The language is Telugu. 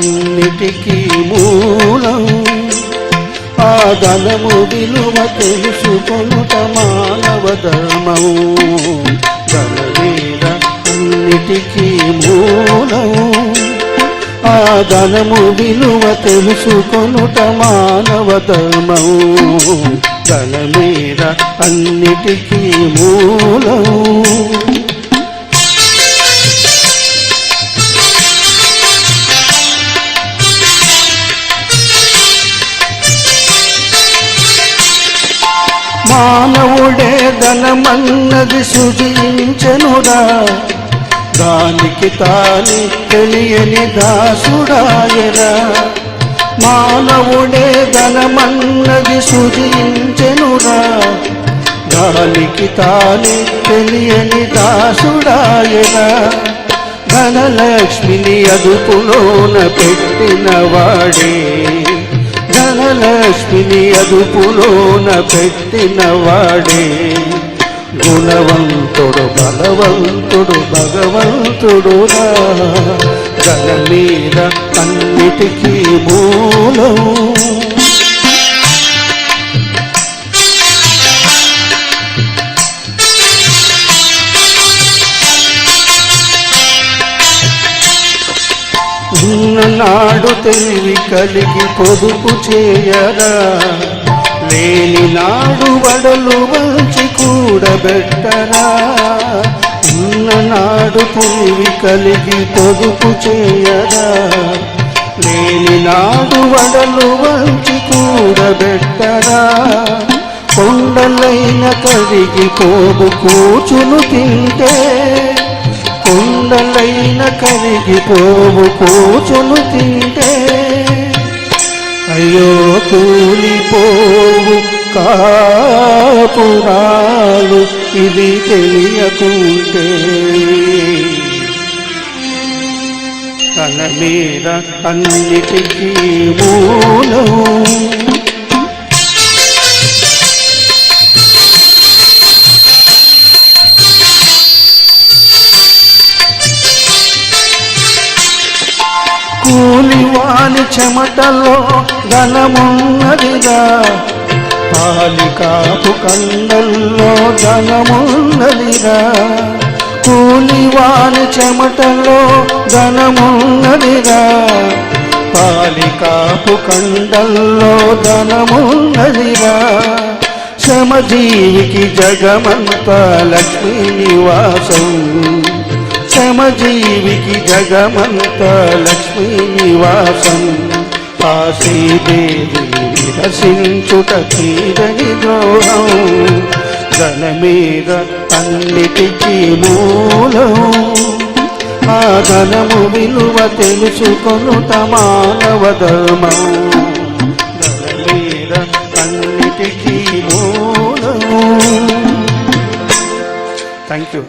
అన్నిటికీ మూలం. ఆ ధనము విలువ తెలుసుకొనుట మానవ ధర్మం. ధనమేర అన్నిటికీ మూలం. ఆ ధనము విలువ తెలుసుకొనుట మానవ ధర్మం. ధనమేర అన్నిటికీ మూలం. మానవుడే ధనమన్నది సృజించెనురా, దానికి తాని తెలియని దాసుడాయరా. మానవుడే ధనమన్నది సృజించెనురా, దానికి తాని తెలియని దాసుడాయరా. ధనలక్ష్మిని అదుపులోన పెట్టిన వాడే, ధనలక్ష్మిని అదుపులోన పెట్టిన వాడే. గుణవంతుడు బలవంతుడు భగవంతుడురా. ధనమేర అన్నిటికీ మూలం. ఉన్ననాడు తెలివి కలిగి పొదుపు చేయరా, లేని నాడు వడలు వంచి కూడబెట్టరా. ఉన్ననాడు తెలివి కలిగి పొదుపు చేయరా, లేని నాడు వడలు వంచి కూడబెట్టరా. కొండలైన కరిగి పోగు కూచును తింటే, కొండలైన కరిగిపోవు కూచును తింటే. అయ్యో కూలిపోవు కాపురాలు ఇది తెలియకుంటే. ధనమేర అన్నిటికీ మూలం. కూలివాని చెమటలో ధనమున్నదిరా, పాలికాపు కండల్లో ధనమున్నదిరా. కూలివాని చెమటలో ధనమున్నదిరా, పాలికాపు కండల్లో ధనమున్నదిరా. శ్రమజీవికి జగమంతా లక్ష్మీ నివాసం. శ్రమజీవికి జగమంతా లక్ష్మీ నివాసం. ఆ శ్రీదేవి విరసించుట తీరని ద్రోహం. ధనమేర అన్నిటికీ మూలం. ఆ ధనము విలువ తెలుసుకొనుట మానవ ధర్మం. ధనమేర అన్నిటికీ మూలం. Thank you.